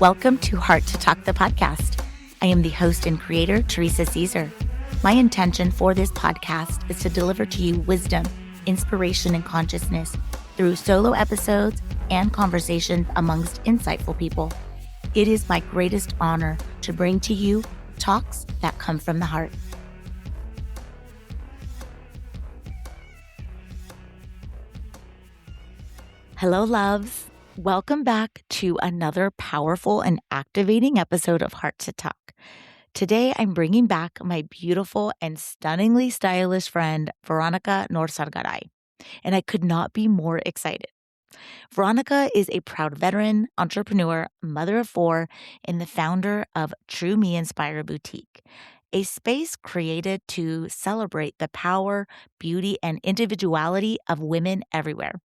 Welcome to Heart to Talk, the podcast. I am the host and creator, Theresa Caesar. My intention for this podcast is to deliver to you wisdom, inspiration, and consciousness through solo episodes and conversations amongst insightful people. It is my greatest honor to bring to you talks that come from the heart. Hello, loves. Welcome back to another powerful and activating episode of Heart to Talk. Today, I'm bringing back my beautiful and stunningly stylish friend, Veronica Norzagaray, and I could not be more excited. Veronica is a proud veteran, entrepreneur, mother of four, and the founder of True Me Inspire Boutique, a space created to celebrate the power, beauty, and individuality of women everywhere.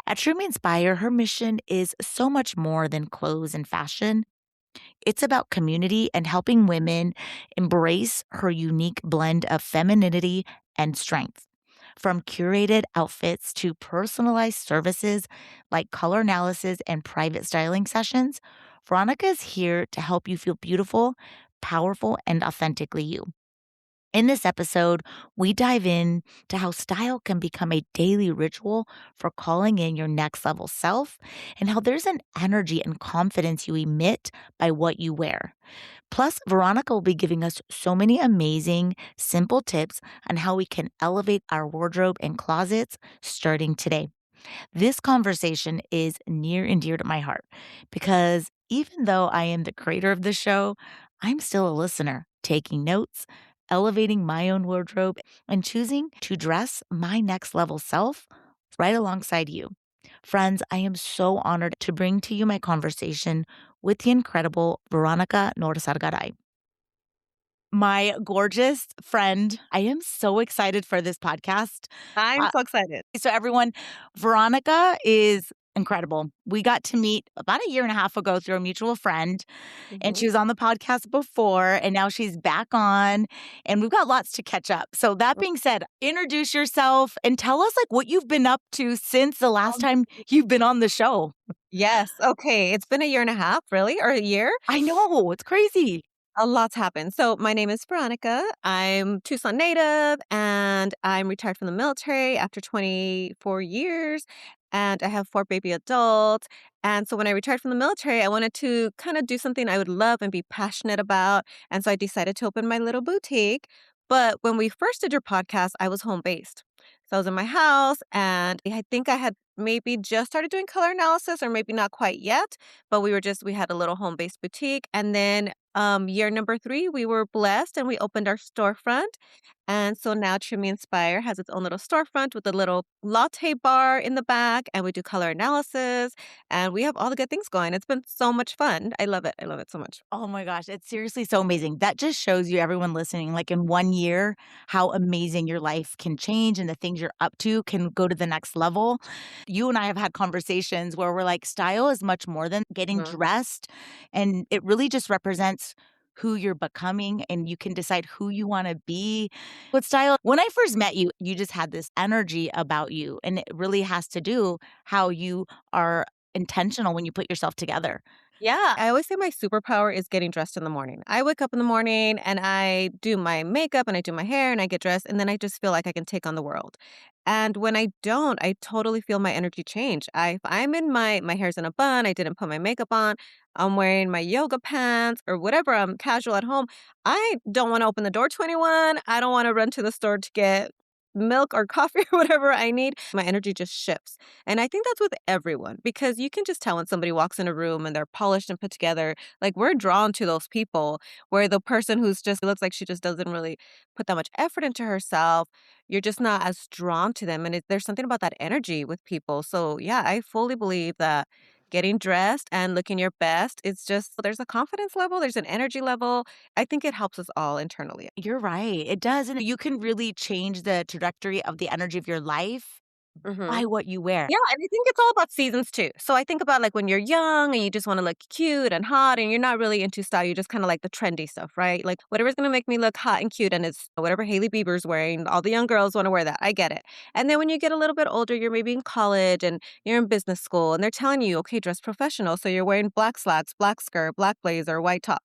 At True Me Inspire, her mission is so much more than clothes and fashion. It's about community and helping women embrace her unique blend of femininity and strength. From curated outfits to personalized services like color analysis and private styling sessions, Veronica is here to help you feel beautiful, powerful, and authentically you. In this episode, we dive in to how style can become a daily ritual for calling in your next level self and how there's an energy and confidence you emit by what you wear. Plus, Veronica will be giving us so many amazing, simple tips on how we can elevate our wardrobe and closets starting today. This conversation is near and dear to my heart because even though I am the creator of the show, I'm still a listener, taking notes, elevating my own wardrobe, and choosing to dress my next level self right alongside you. Friends, I am so honored to bring to you my conversation with the incredible Veronica Norzagaray. My gorgeous friend, I am so excited for this podcast. I'm so excited. So everyone, Veronica is incredible. We got to meet about a year and a half ago through a mutual friend, and she was on the podcast before, and now she's back on, and we've got lots to catch up. So that being said, introduce yourself and tell us like what you've been up to since the last time you've been on the show. Yes. Okay. It's been a year and a half, really? Or a year? I know, it's crazy. A lot's happened. So my name is Veronica. I'm Tucson native and I'm retired from the military after 24 years. And I have 4 baby adults. And so when I retired from the military, I wanted to kind of do something I would love and be passionate about. And so I decided to open my little boutique. But when we first did your podcast, I was home based. So I was in my house and I think I had maybe just started doing color analysis or maybe not quite yet, but we had a little home based boutique. And then year number 3, we were blessed and we opened our storefront. And so now True Me Inspire has its own little storefront with a little latte bar in the back, and we do color analysis, and we have all the good things going. It's been so much fun. I love it. I love it so much. Oh my gosh, it's seriously so amazing. That just shows you, everyone listening, like in 1 year, how amazing your life can change and the things you're up to can go to the next level. You and I have had conversations where we're like, style is much more than getting dressed, and it really just represents who you're becoming, and you can decide who you want to be with style. When I first met you, you just had this energy about you, and it really has to do how you are intentional when you put yourself together. Yeah, I always say my superpower is getting dressed in the morning. I wake up in the morning and I do my makeup and I do my hair and I get dressed and then I just feel like I can take on the world. And when I don't, I totally feel my energy change. If I'm in my hair's in a bun, I didn't put my makeup on, I'm wearing my yoga pants or whatever, I'm casual at home. I don't want to open the door to anyone. I don't want to run to the store to get milk or coffee or whatever I need. My energy just shifts. And I think that's with everyone because you can just tell when somebody walks in a room and they're polished and put together, like we're drawn to those people where the person who's just looks like she just doesn't really put that much effort into herself, you're just not as drawn to them. And there's something about that energy with people. So yeah, I fully believe that getting dressed and looking your best, it's just there's a confidence level, there's an energy level. I think it helps us all internally. You're right. It does. And you can really change the trajectory of the energy of your life Mhm. by what you wear. Yeah, and I think it's all about seasons too. So I think about like when you're young and you just want to look cute and hot and you're not really into style, you just kind of like the trendy stuff, right? Like whatever's going to make me look hot and cute and it's whatever Hailey Bieber's wearing, all the young girls want to wear that. I get it. And then when you get a little bit older, you're maybe in college and you're in business school and they're telling you, okay, dress professional. So you're wearing black slacks, black skirt, black blazer, white top.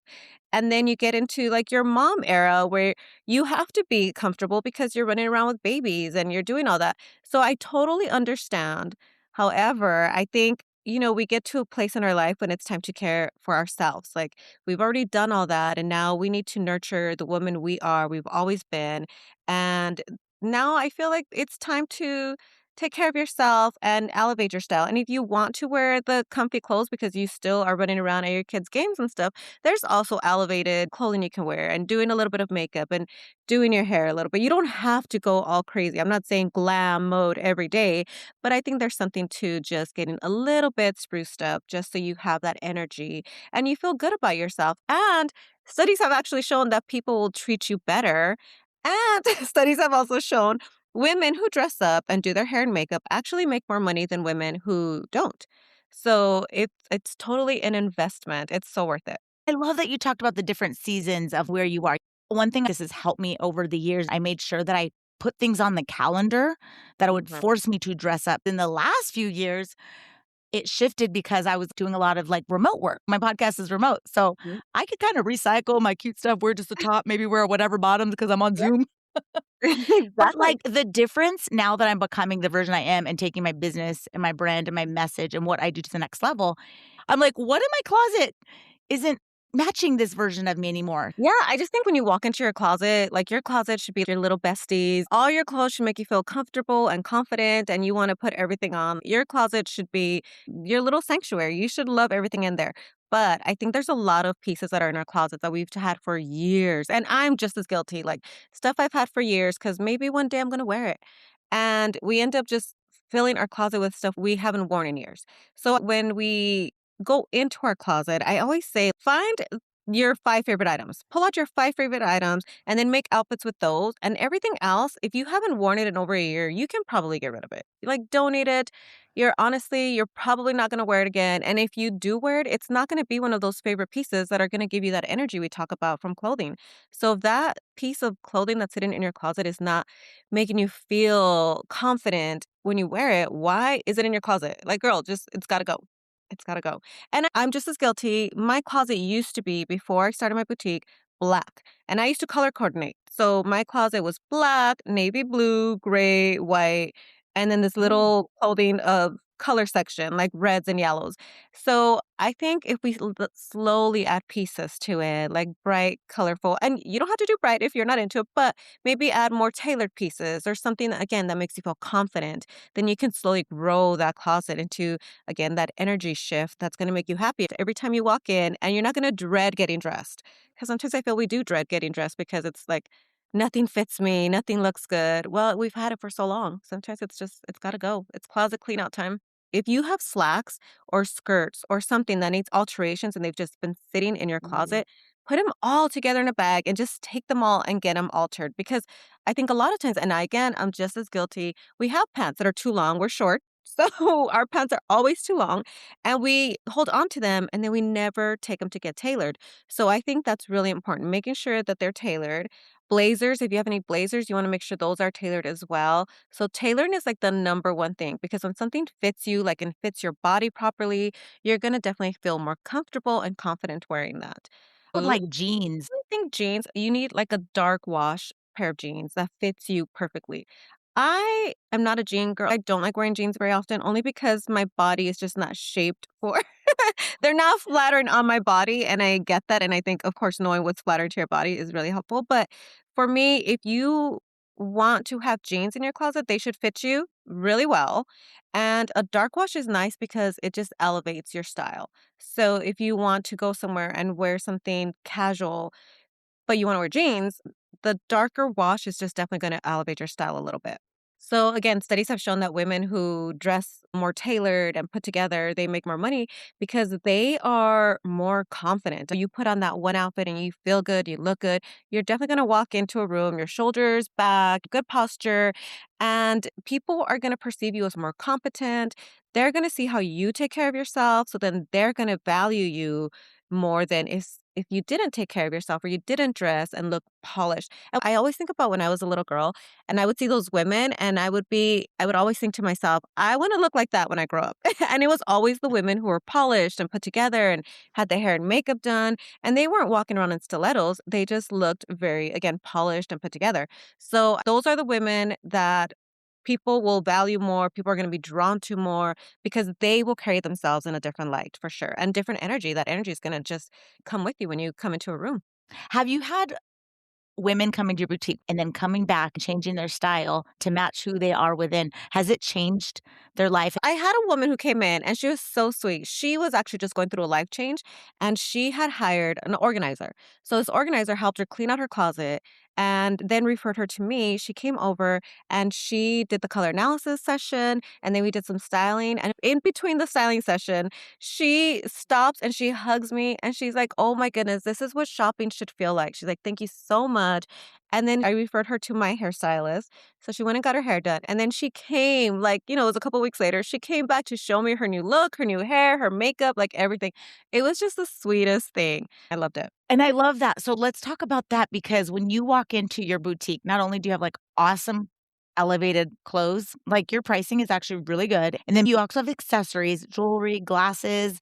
And then you get into like your mom era where you have to be comfortable because you're running around with babies and you're doing all that. So I totally understand. However, I think, we get to a place in our life when it's time to care for ourselves. Like we've already done all that and now we need to nurture the woman we've always been. And now I feel like it's time to take care of yourself and elevate your style. And if you want to wear the comfy clothes because you still are running around at your kids' games and stuff, there's also elevated clothing you can wear and doing a little bit of makeup and doing your hair a little bit. You don't have to go all crazy. I'm not saying glam mode every day, but I think there's something to just getting a little bit spruced up just so you have that energy and you feel good about yourself. And studies have actually shown that people will treat you better. And studies have also shown women who dress up and do their hair and makeup actually make more money than women who don't. So it's totally an investment. It's so worth it. I love that you talked about the different seasons of where you are. One thing this has helped me over the years, I made sure that I put things on the calendar that would Mhm. force me to dress up. In the last few years, it shifted because I was doing a lot of like remote work. My podcast is remote. So Mhm. I could kind of recycle my cute stuff, wear just the top, maybe wear whatever bottoms because I'm on Yeah. Zoom. But Exactly. like the difference now that I'm becoming the version I am and taking my business and my brand and my message and what I do to the next level, I'm like, what in my closet isn't matching this version of me anymore? Yeah, I just think when you walk into your closet, like your closet should be your little besties. All your clothes should make you feel comfortable and confident, and you want to put everything on. Your closet should be your little sanctuary. You should love everything in there. But I think there's a lot of pieces that are in our closet that we've had for years. And I'm just as guilty, like stuff I've had for years, because maybe one day I'm going to wear it. And we end up just filling our closet with stuff we haven't worn in years. So when we go into our closet, I always say, find your 5 favorite items. Pull out your 5 favorite items and then make outfits with those. And everything else, if you haven't worn it in over a year, you can probably get rid of it. Like donate it. You're probably not going to wear it again. And if you do wear it, it's not going to be one of those favorite pieces that are going to give you that energy we talk about from clothing. So if that piece of clothing that's sitting in your closet is not making you feel confident when you wear it, why is it in your closet? Like, girl, just it's got to go. It's got to go. And I'm just as guilty. My closet used to be, before I started my boutique, black. And I used to color coordinate. So my closet was black, navy blue, gray, white, and then this Ooh. little clothing of color section, like reds and yellows. So I think if we slowly add pieces to it, like bright, colorful, and you don't have to do bright if you're not into it, but maybe add more tailored pieces or something, that, again, that makes you feel confident, then you can slowly grow that closet into, again, that energy shift that's going to make you happy every time you walk in, and you're not going to dread getting dressed. Because sometimes I feel we do dread getting dressed because it's like, nothing fits me, nothing looks good. Well, we've had it for so long. Sometimes it's got to go. It's closet clean out time. If you have slacks or skirts or something that needs alterations and they've just been sitting in your Ooh. closet, put them all together in a bag and just take them all and get them altered. Because I think a lot of times, and again, I'm just as guilty, we have pants that are too long, we're short. So our pants are always too long and we hold on to them and then we never take them to get tailored. So I think that's really important, making sure that they're tailored. Blazers, if you have any blazers, you want to make sure those are tailored as well. So tailoring is like the number one thing, because when something fits you, like, and fits your body properly, you're going to definitely feel more comfortable and confident wearing that. With like jeans. I think jeans, you need like a dark wash pair of jeans that fits you perfectly. I am not a jean girl. I don't like wearing jeans very often, only because my body is just not shaped for they're not flattering on my body, and I get that, and I think, of course, knowing what's flattering to your body is really helpful, but for me, if you want to have jeans in your closet, they should fit you really well, and a dark wash is nice because it just elevates your style. So if you want to go somewhere and wear something casual, but you wanna wear jeans, the darker wash is just definitely gonna elevate your style a little bit. So again, studies have shown that women who dress more tailored and put together, they make more money because they are more confident. You put on that one outfit and you feel good, you look good, you're definitely going to walk into a room, your shoulders back, good posture, and people are going to perceive you as more competent. They're going to see how you take care of yourself, so then they're going to value you more than if you didn't take care of yourself or you didn't dress and look polished. And I always think about when I was a little girl and I would see those women and I would always think to myself, I want to look like that when I grow up. And it was always the women who were polished and put together and had their hair and makeup done. And they weren't walking around in stilettos. They just looked very, again, polished and put together. So those are the women that people will value more. People are going to be drawn to more because they will carry themselves in a different light for sure and different energy. That energy is going to just come with you when you come into a room. Have you had women coming to your boutique and then coming back and changing their style to match who they are within? Has it changed their life? I had a woman who came in and she was so sweet. She was actually just going through a life change and she had hired an organizer. So this organizer helped her clean out her closet and then referred her to me. She came over and she did the color analysis session and then we did some styling. And in between the styling session, she stops and she hugs me and she's like, "Oh my goodness, this is what shopping should feel like." She's like, "Thank you so much." And then I referred her to my hairstylist. So she went and got her hair done. And then she came, like, it was a couple weeks later. She came back to show me her new look, her new hair, her makeup, like everything. It was just the sweetest thing. I loved it. And I love that. So let's talk about that because when you walk into your boutique, not only do you have like awesome elevated clothes, like your pricing is actually really good. And then you also have accessories, jewelry, glasses.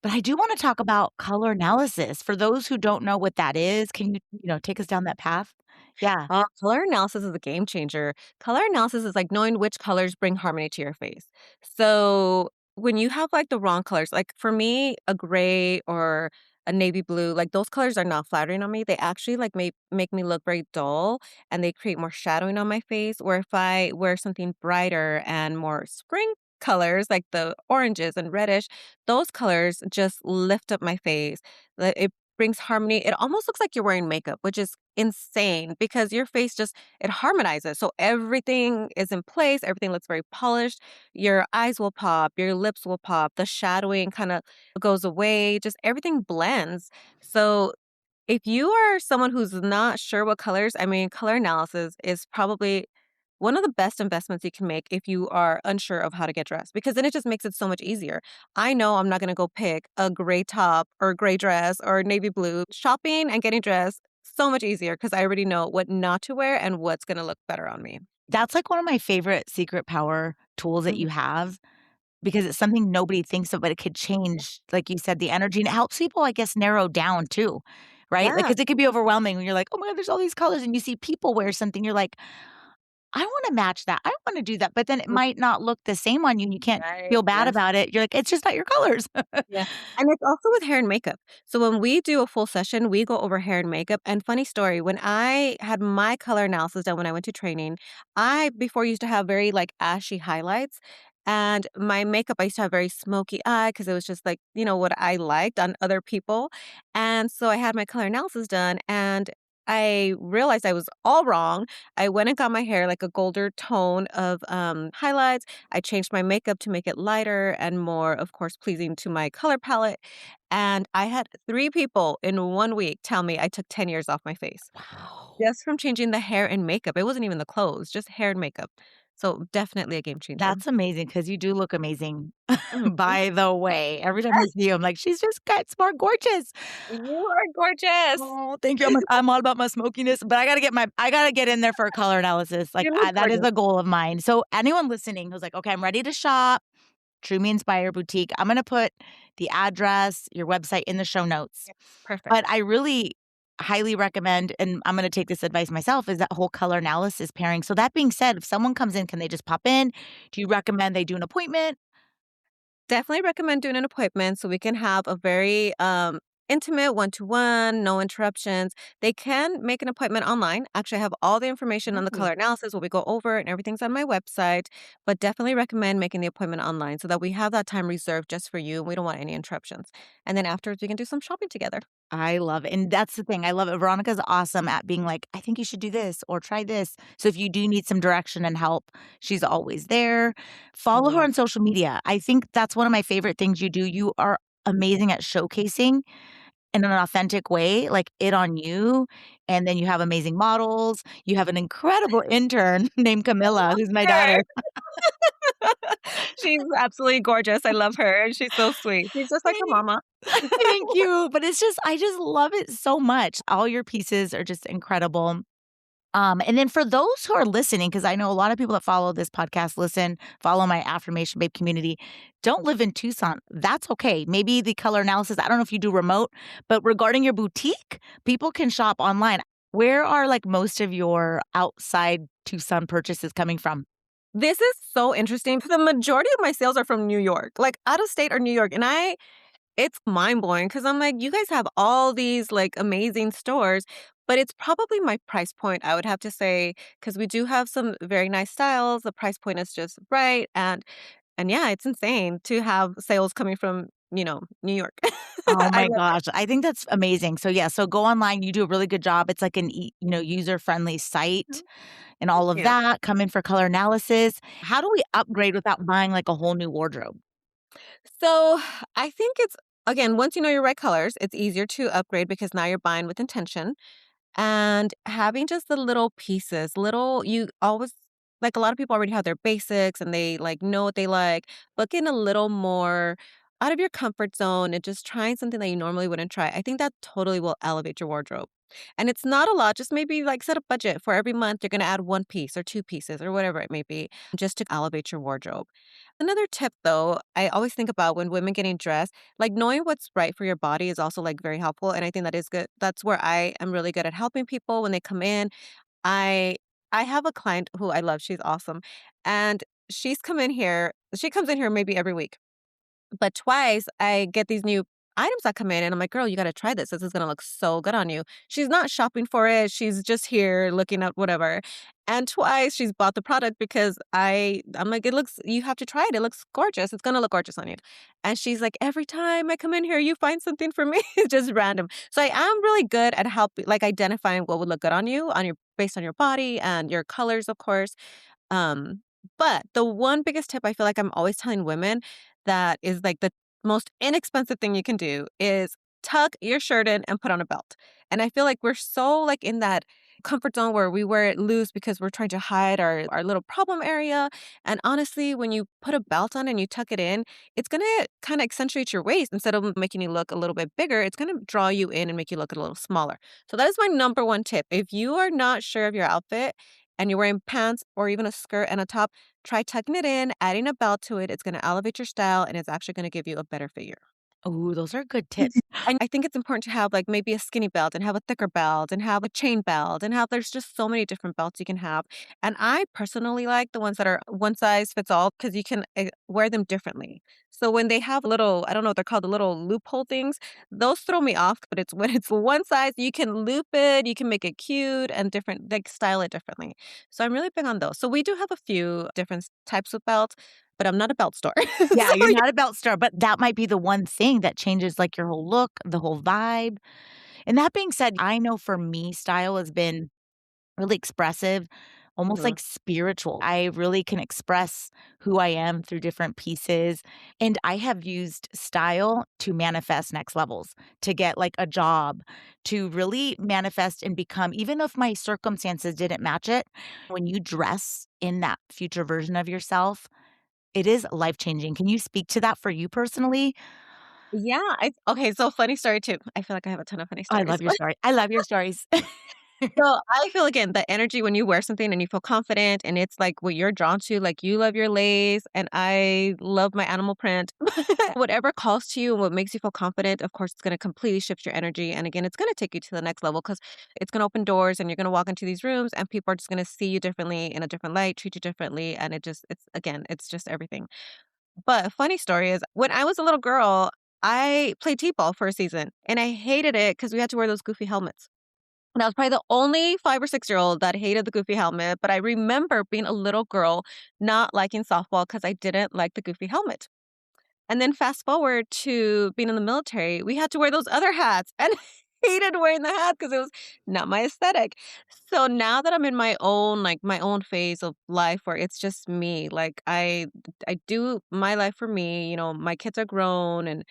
But I do want to talk about color analysis. For those who don't know what that is, can you take us down that path? Yeah. Color analysis is a game changer. Color analysis is like knowing which colors bring harmony to your face. So when you have like the wrong colors, like for me, a gray or a navy blue, like those colors are not flattering on me. They actually like make me look very dull and they create more shadowing on my face. Where if I wear something brighter and more spring colors, like the oranges and reddish, those colors just lift up my face. It brings harmony. It almost looks like you're wearing makeup, which is insane because your face just it harmonizes. So everything is in place, everything looks very polished. Your eyes will pop, your lips will pop, the shadowing kind of goes away, just everything blends. So if you are someone who's not sure what colors, I mean, color analysis is probably one of the best investments you can make if you are unsure of how to get dressed, because then it just makes it so much easier. I know I'm not going to go pick a gray top or a gray dress or navy blue. Shopping and getting dressed, so much easier because I already know what not to wear and what's going to look better on me. That's like one of my favorite secret power tools that Mhm. you have because it's something nobody thinks of, but it could change, like you said, the energy. And it helps people, I guess, narrow down too, right? Like, Yeah. because it could be overwhelming when you're like, oh my God, there's all these colors. And you see people wear something, you're like, I wanna match that. I wanna do that, but then it Mm, might not look the same on you, and you can't right. feel bad Yes. about it. You're like, "It's just not your colors." Yeah. And it's also with hair and makeup. So when we do a full session, we go over hair and makeup. And funny story, when I had my color analysis done when I went to training, I before used to have very like ashy highlights. And my makeup, I used to have very smoky eye because it was just like, what I liked on other people. And so I had my color analysis done and I realized I was all wrong. I went and got my hair like a golder tone of highlights. I changed my makeup to make it lighter and more, of course, pleasing to my color palette. And I had 3 people in 1 week tell me I took 10 years off my face Wow. just from changing the hair and makeup. It wasn't even the clothes, just hair and makeup. So definitely a game changer. That's amazing because you do look amazing, Mhm. Thank by the way. Every time I you. see you, I'm like, "She's just got more gorgeous." You are gorgeous. Oh, thank you. I'm all about my smokiness, but I gotta get in there for a color analysis. Like, You look that is gorgeous. a goal of mine. So anyone listening who's like, "Okay, I'm ready to shop, True Me Inspire Boutique," I'm gonna put the address, your website in the show notes. Yes, perfect. But I really highly recommend, and I'm gonna take this advice myself, is that whole color analysis pairing. So that being said, if someone comes in, can they just pop in? Do you recommend they do an appointment? Definitely recommend doing an appointment so we can have a very intimate, one-to-one, no interruptions, they can make an appointment online. Actually, I have all the information on the Ooh. color analysis, what we go over, and everything's on my website. But definitely recommend making the appointment online so that we have that time reserved just for you. And we don't want any interruptions. And then afterwards, we can do some shopping together. I love it, and that's the thing, I love it. Veronica's awesome at being like, "I think you should do this or try this." So if you do need some direction and help, she's always there. I Follow her love on social media. I think that's one of my favorite things you do. You are amazing at showcasing in an authentic way, like, it on you, and then you have amazing models. You have an incredible intern named Camilla, who's my her. daughter. She's absolutely gorgeous. I love her, and she's so sweet. She's just like her mama. Thank you, but it's just I just love it so much. All your pieces are just incredible. And then for those who are listening, because I know a lot of people that follow this podcast follow my Affirmation Babe community, don't live in Tucson. That's okay. Maybe the color analysis, I don't know if you do remote, but regarding your boutique, people can shop online. Where are like most of your outside Tucson purchases coming from? This is so interesting. The majority of my sales are from New York, like out of state or New York. And it's mind blowing because I'm like, you guys have all these like amazing stores, but it's probably my price point, I would have to say, because we do have some very nice styles. The price point is just right. And yeah, it's insane to have sales coming from, New York. Oh I my love gosh, I think that's amazing. So yeah, so go online, you do a really good job. It's like an user-friendly site it. and Thank all of you. that. Come in for color analysis. How do we upgrade without buying like a whole new wardrobe? So I think it's, again, once you know your right colors, it's easier to upgrade because now you're buying with intention. And having just the little pieces, you always like a lot of people already have their basics and they like know what they like, but getting a little more out of your comfort zone and just trying something that you normally wouldn't try. I think that totally will elevate your wardrobe. And it's not a lot, just maybe like set a budget for every month you're going to add one piece or two pieces or whatever it may be, just to elevate your wardrobe. Another tip though, I always think about when women getting dressed, like knowing what's right for your body is also like very helpful. And I think that is good. That's where I am really good at helping people when they come in. I I have a client who I love. She's awesome. And she comes in here maybe every week. But twice I get these new items that come in and I'm like, "Girl, you gotta try this. This is gonna look so good on you." She's not shopping for it. She's just here looking at whatever. And twice she's bought the product because I'm like, you have to try it. It looks gorgeous. It's gonna look gorgeous on you. And she's like, "Every time I come in here, you find something for me." It's just random. So I am really good at helping like identifying what would look good on you, based on your body and your colors, of course. Um, but the one biggest tip I feel like I'm always telling women that is like the most inexpensive thing you can do is tuck your shirt in and put on a belt. And I feel like we're so like in that comfort zone where we wear it loose because we're trying to hide our little problem area. And honestly, when you put a belt on and you tuck it in, it's gonna kind of accentuate your waist instead of making you look a little bit bigger. It's gonna draw you in and make you look a little smaller. So that is my number one tip. If you are not sure of your outfit and you're wearing pants or even a skirt and a top, try tucking it in, adding a belt to it. It's going to elevate your style and it's actually going to give you a better figure. Oh, those are good tips. And I think it's important to have like maybe a skinny belt and have a thicker belt and have a chain belt and have there's just so many different belts you can have. And I personally like the ones that are one size fits all because you can wear them differently. So when they have little, I don't know what they're called, the little loophole things, those throw me off. But it's when it's one size, you can loop it, you can make it cute and different, like style it differently. So I'm really big on those. So we do have a few different types of belts, but I'm not a belt store. Yeah, So you're not a belt star, but that might be the one thing that changes, like, your whole look, the whole vibe. And that being said, I know for me, style has been really expressive, almost Mhm. like spiritual. I really can express who I am through different pieces, and I have used style to manifest next levels, to get, like, a job, to really manifest and become even if my circumstances didn't match it, when you dress in that future version of yourself, it is life-changing. Can you speak to that for you personally? Yeah, okay, so funny story too. I feel like I have a ton of funny I stories, love your story. I love your stories. so I feel again the energy when you wear something and you feel confident and it's like what you're drawn to, like you love your lace and I love my animal print. Whatever calls to you and what makes you feel confident, of course, it's going to completely shift your energy. And again, it's going to take you to the next level because it's going to open doors and you're going to walk into these rooms and people are just going to see you differently in a different light, treat you differently. And it's just everything. But a funny story is when I was a little girl, I played T-ball for a season, and I hated it because we had to wear those goofy helmets. And I was probably the only 5 or 6-year-old that hated the goofy helmet, but I remember being a little girl not liking softball because I didn't like the goofy helmet. And then fast forward to being in the military, we had to wear those other hats, and I hated wearing the hat because it was not my aesthetic. So now that I'm in my own, like, my own phase of life where it's just me, like, I do my life for me, my kids are grown, and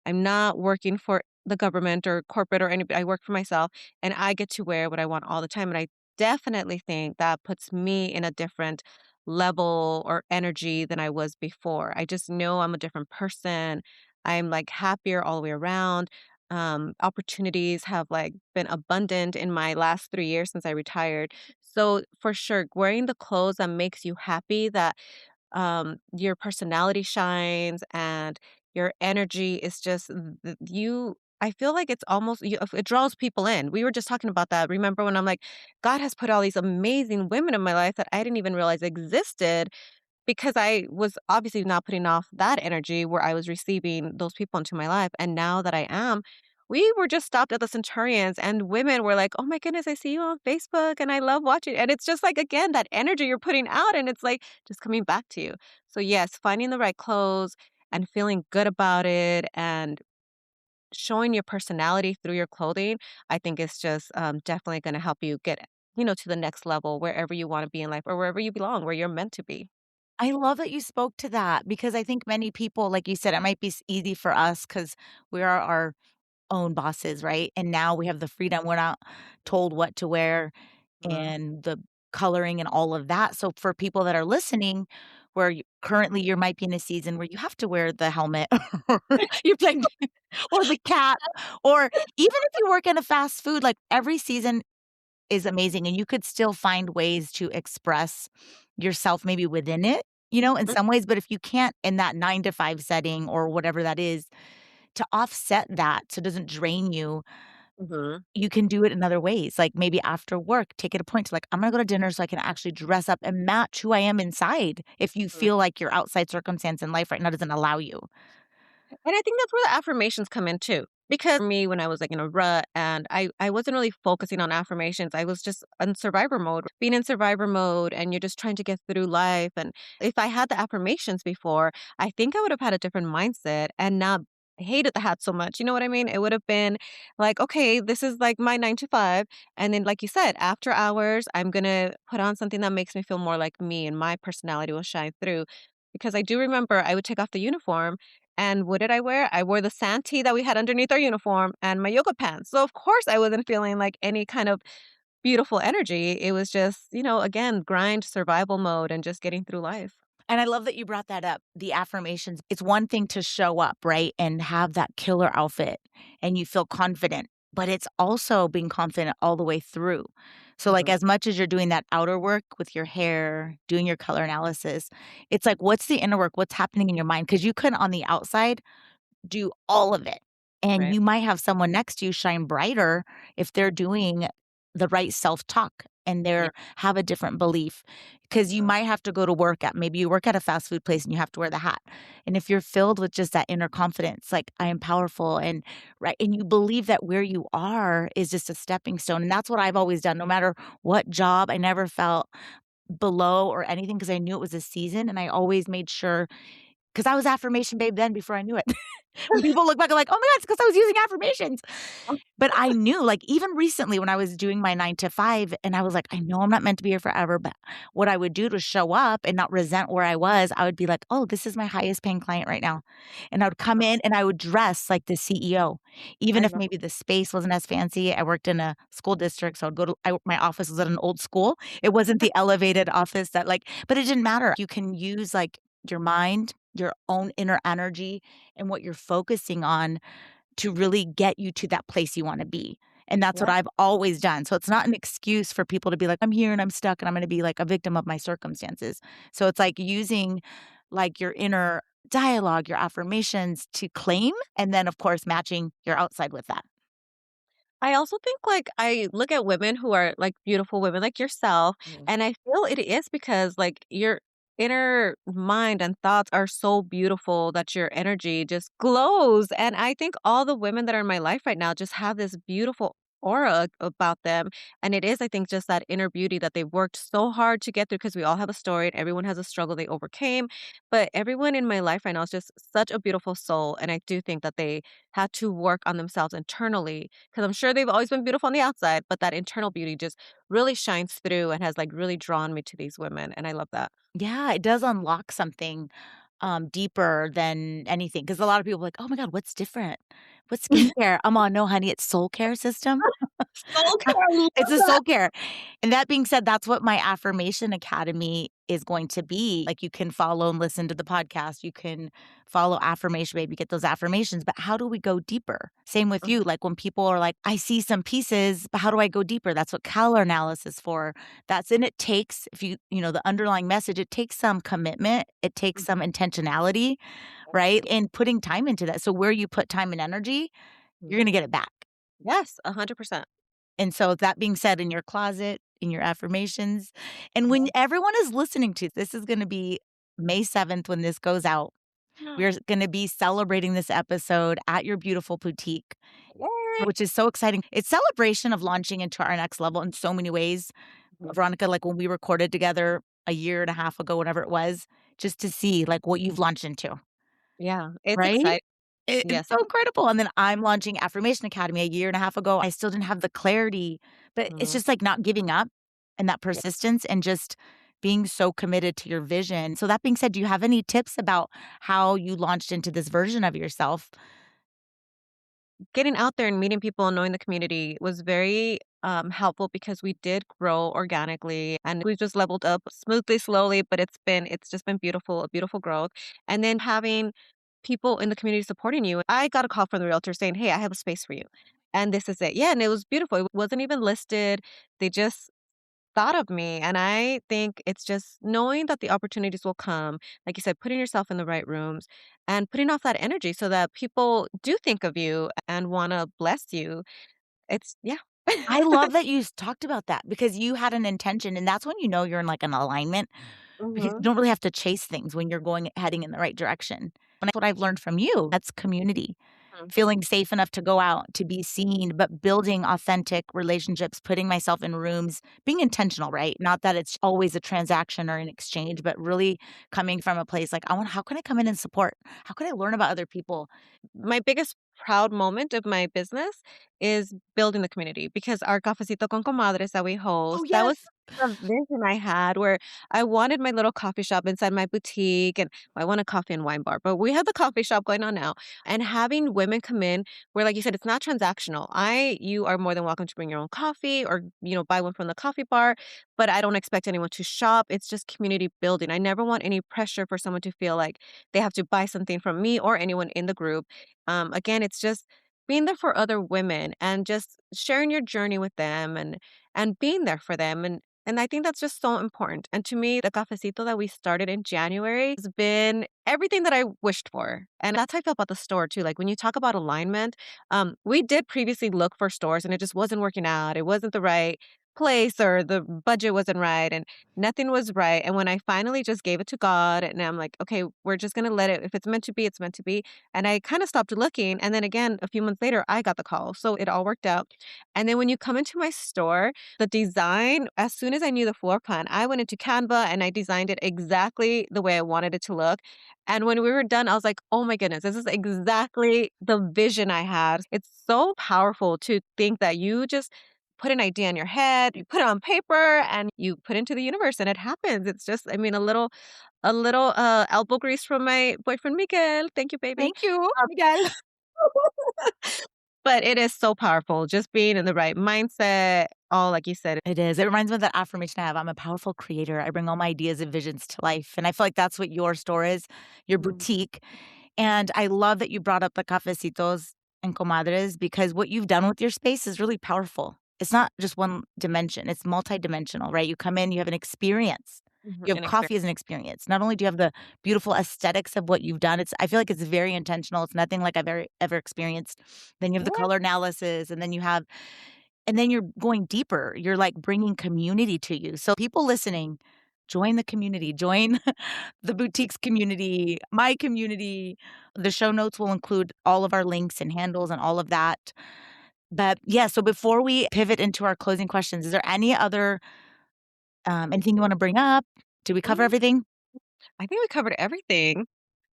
I'm not working for the government or corporate or anybody. I work for myself, and I get to wear what I want all the time, and I definitely think that puts me in a different level or energy than I was before. I just know I'm a different person. I'm like happier all the way around. Opportunities have like been abundant in my last 3 years since I retired. So for sure, wearing the clothes that makes you happy, that your personality shines and your energy is just you. I feel like it's almost it draws people in. We were just talking about that. Remember when I'm like, God has put all these amazing women in my life that I didn't even realize existed because I was obviously not putting off that energy where I was receiving those people into my life. And now that I am, we were just stopped at the Centurions and women were like, oh my goodness, I see you on Facebook and I love watching. And it's just like, again, that energy you're putting out and it's like just coming back to you. So, yes, finding the right clothes and feeling good about it and showing your personality through your clothing, I think is just definitely going to help you get, to the next level wherever you want to be in life or wherever you belong, where you're meant to be. I love that you spoke to that because I think many people, like you said, it might be easy for us because we are our own bosses, right? And now we have the freedom. We're not told what to wear Mhm. and the coloring and all of that. So for people that are listening, where currently you might be in a season where you have to wear the helmet or you're playing or the cap, or even if you work in a fast food, like every season is amazing and you could still find ways to express yourself maybe within it, in some ways. But if you can't in that 9 to 5 setting or whatever that is, to offset that so it doesn't drain you, Mhm. you can do it in other ways. Like maybe after work, take it a point to like, I'm gonna go to dinner so I can actually dress up and match who I am inside if you Mhm. feel like your outside circumstance in life right now doesn't allow you. And I think that's where the affirmations come in too. Because for me, when I was like in a rut and I wasn't really focusing on affirmations, I was just in survivor mode. Being in survivor mode and you're just trying to get through life. And if I had the affirmations before, I think I would have had a different mindset and not hated the hat so much. You know what I mean? It would have been like, okay, this is like my 9 to 5. And then, like you said, after hours, I'm going to put on something that makes me feel more like me and my personality will shine through. Because I do remember I would take off the uniform and what did I wear? I wore the santee that we had underneath our uniform and my yoga pants. So of course I wasn't feeling like any kind of beautiful energy. It was just, again, grind survival mode and just getting through life. And I love that you brought that up, the affirmations. It's one thing to show up, right, and have that killer outfit and you feel confident, but it's also being confident all the way through. So, like, Mhm. as much as you're doing that outer work with your hair, doing your color analysis, it's like, what's the inner work? What's happening in your mind? Because you could, on the outside, do all of it. And Right. you might have someone next to you shine brighter if they're doing the right self-talk and Yeah. they're have a different belief. Because you Mhm. might have to go to work at maybe you work at a fast food place and you have to wear the hat. And if you're filled with just that inner confidence, like I am powerful and right, and you believe that where you are is just a stepping stone. And that's what I've always done. No matter what job, I never felt below or anything because I knew it was a season and I always made sure because I was affirmation babe then before I knew it. When people look back, I'm like, "Oh my god, it's because I was using affirmations." But I knew, like, even recently when I was doing my 9 to 5 and I was like, "I know I'm not meant to be here forever," but what I would do to show up and not resent where I was, I would be like, "Oh, this is my highest paying client right now." And I would come in and I would dress like the CEO. Even I if love maybe the space wasn't as fancy, I worked in a school district, so I'd go to my office was at an old school. It wasn't the elevated office that, like but it didn't matter. You can use, like, your mind, your own inner energy, and what you're focusing on to really get you to that place you wanna be, and that's what yeah. I've always done, so it's not an excuse for people to be like, "I'm here and I'm stuck and I'm gonna be like a victim of my circumstances." So it's like using, like, your inner dialogue, your affirmations to claim, and then, of course, matching your outside with that. I also think like I look at women who are like beautiful women like yourself, Mhm. and I feel it is because like inner mind and thoughts are so beautiful that your energy just glows. And I think all the women that are in my life right now just have this beautiful aura about them. And it is, I think, just that inner beauty that they've worked so hard to get through because we all have a story and everyone has a struggle they overcame. But everyone in my life right now is just such a beautiful soul. And I do think that they had to work on themselves internally because I'm sure they've always been beautiful on the outside, but that internal beauty just really shines through and has like really drawn me to these women. And I love that. Yeah, it does unlock something, deeper than anything. Because a lot of people are like, "Oh my god, what's different? What's skincare?" I'm all, "No, honey, it's soul care system." Soul care, I love It's a that. soul care. And that being said, that's what my affirmation academy is going to be. Like, you can follow and listen to the podcast. You can follow Affirmation Baby, get those affirmations, but how do we go deeper? Same with you. Mhm, Like, when people are like, "I see some pieces, but how do I go deeper?" That's what color analysis for. That's and it takes, if you know, the underlying message, it takes some commitment. It takes some mhm. intentionality, right? And putting time into that. So where you put time and energy, Mhm. you're gonna get it back. Yes, 100%. And so that being said, in your closet, in your affirmations, and when Yeah. everyone is listening to this is gonna be May 7th when this goes out. We're gonna be celebrating this episode at your beautiful boutique, Yay. which is so exciting. It's celebration of launching into our next level in so many ways. Mhm. Veronica, like when we recorded together a year and a half ago, whatever it was, just to see like what you've launched into, Yeah, it's right? exciting. It's Yes. so incredible, and then I'm launching Affirmation Academy a year and a half ago. I still didn't have the clarity, but it's Mhm. just, like, not giving up and that Yeah. persistence and just being so committed to your vision. So that being said, do you have any tips about how you launched into this version of yourself? Getting out there and meeting people and knowing the community was very helpful because we did grow organically and we've just leveled up smoothly, slowly, but it's just been beautiful, a beautiful growth. And then having people in the community supporting you. I got a call from the realtor saying, "Hey, I have a space for you." And this is it. Yeah, and it was beautiful. It wasn't even listed. They just thought of me. And I think it's just knowing that the opportunities will come, like you said, putting yourself in the right rooms and putting off that energy so that people do think of you and want to bless you. It's, yeah. I love that you talked about that because you had an intention, and that's when you know you're in, like, an alignment because you Hmm. don't really have to chase things when you're heading in the right direction. And that's what I've learned from you. That's community. Feeling safe enough to go out, to be seen, but building authentic relationships, putting myself in rooms, being intentional, right? Not that it's always a transaction or an exchange, but really coming from a place like, how can I come in and support? How can I learn about other people? My biggest proud moment of my business is building the community because our cafecito con comadres that we Oh, host, that was yes. a vision I had where I wanted my little coffee shop inside my boutique and I want a coffee and wine bar, but we have the coffee shop going on now and having women come in where, like you said, it's not transactional. You are more than welcome to bring your own coffee or, buy one from the coffee bar, but I don't expect anyone to shop. It's just community building. I never want any pressure for someone to feel like they have to buy something from me or anyone in the group. Again, it's just being there for other women and just sharing your journey with them and being there for them and I think that's just so important. And to me, the cafecito that we started in January has been everything that I wished for. And that's how I feel about the store too. Like when you talk about alignment, we did previously look for stores and it just wasn't working out. It wasn't the right place or the budget wasn't right and nothing was right. And when I finally just gave it to God and I'm like, okay, we're just gonna let it. If it's meant to be, it's meant to be. And I kind of stopped looking. And then again, a few months later, I got the call. So it all worked out. And then when you come into my store, the design, as soon as I knew the floor plan, I went into Canva and I designed it exactly the way I wanted it to look. And when we were done, I was like, oh my goodness, this is exactly the vision I had. It's so powerful to think that you just put an idea in your head, you put it on paper and you put into the universe and it happens. It's just, I mean, a little elbow grease from my boyfriend Miguel. Thank you, baby. Thank you, Um, Miguel. but it is so powerful, just being in the right mindset, all like you said. It is. It reminds me of that affirmation I have. I'm a powerful creator. I bring all my ideas and visions to life. And I feel like that's what your store is, your Mhm, boutique. And I love that you brought up the cafecitos and comadres because what you've done with your space is really powerful. It's not just one dimension, it's multidimensional, right? You come in, you have an experience. mhm, You have and coffee experience. as an experience. Not only do you have the beautiful aesthetics of what you've done, I feel like it's very intentional. It's nothing like I've ever experienced. Then you have the Yeah. color analysis, and then you're going deeper. You're like bringing community to you. So people listening, join the community, join the boutiques community, my community. The show notes will include all of our links and handles and all of that. But yeah, so before we pivot into our closing questions, is there any other anything you want to bring up? Did we cover Mm, everything? I think we covered everything.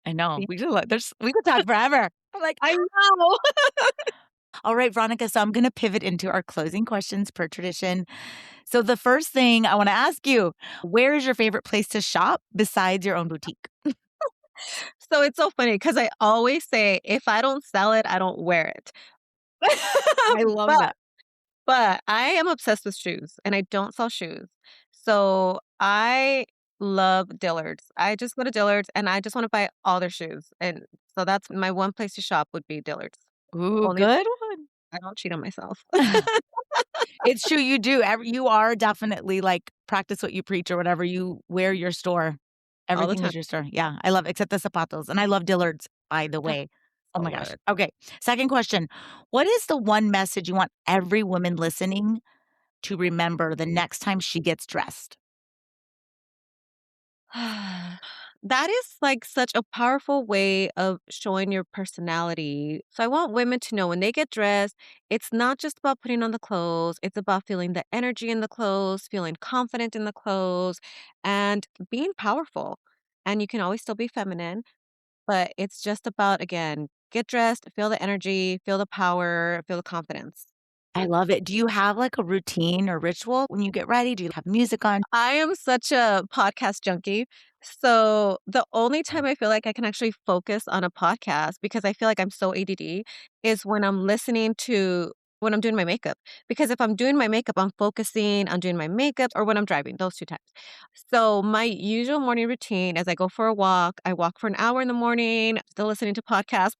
I know. Yeah. We could talk forever. I'm like, I know. all right, Veronica. So I'm going to pivot into our closing questions per tradition. So the first thing I want to ask you, where is your favorite place to shop besides your own boutique? So it's so funny because I always say, if I don't sell it, I don't wear it. I love But that. but I am obsessed with shoes and I don't sell shoes. So I love Dillard's. I just go to Dillard's and I just want to buy all their shoes. And so that's my one place to shop would be Dillard's. Ooh, Only good one. I don't cheat on myself. It's true, you do. You are definitely like practice what you preach or whatever. You wear your store. All the Everything time. is your store. Yeah, I love except the zapatos. And I love Dillard's, by the way. Oh So my gosh. good. Okay. Second question. What is the one message you want every woman listening to remember the next time she gets dressed? That is like such a powerful way of showing your personality. So I want women to know when they get dressed, it's not just about putting on the clothes, it's about feeling the energy in the clothes, feeling confident in the clothes, and being powerful. And you can always still be feminine, but it's just about, again, get dressed, feel the energy, feel the power, feel the confidence. I love it. Do you have like a routine or ritual when you get ready? Do you have music on? I am such a podcast junkie. So the only time I feel like I can actually focus on a podcast because I feel like I'm so ADD is when I'm doing my makeup. Because if I'm doing my makeup, I'm focusing on doing my makeup or when I'm driving, those two times. So my usual morning routine as I go for a walk, I walk for an hour in the morning, still listening to podcasts,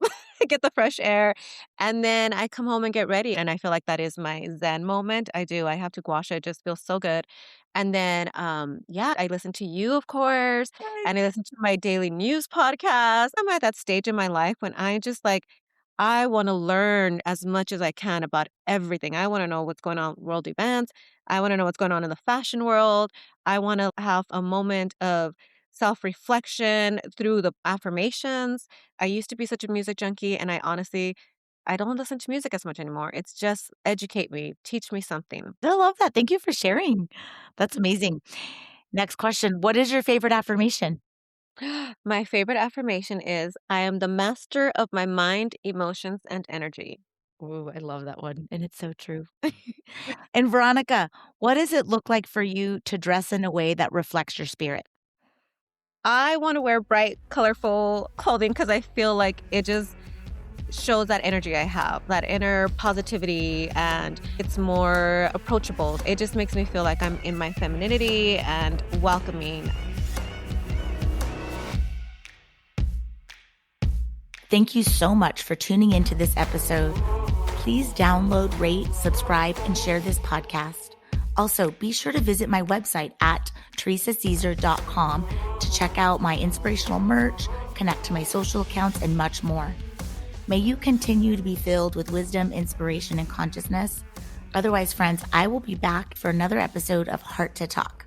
get the fresh air, and then I come home and get ready. And I feel like that is my Zen moment. I do. I have to gua sha. It just feels so good. And then, yeah, I listen to you, of course, and I listen to my daily news podcast. I'm at that stage in my life when I just like, I want to learn as much as I can about everything. I want to know what's going on with world events. I want to know what's going on in the fashion world. I want to have a moment of self reflection through the affirmations. I used to be such a music junkie, and I don't listen to music as much anymore. It's just educate me, teach me something. I love that. Thank you for sharing. That's amazing. Next question. What is your favorite affirmation? My favorite affirmation is I am the master of my mind, emotions, and energy. Ooh, I love that one. And it's so true. And Veronica, what does it look like for you to dress in a way that reflects your spirit? I want to wear bright, colorful clothing because I feel like it just shows that energy I have, that inner positivity, and it's more approachable. It just makes me feel like I'm in my femininity and welcoming. Thank you so much for tuning into this episode. Please download, rate, subscribe, and share this podcast. Also, be sure to visit my website at theresacaesar.com to check out my inspirational merch, connect to my social accounts, and much more. May you continue to be filled with wisdom, inspiration, and consciousness. Otherwise, friends, I will be back for another episode of Heart to Talk.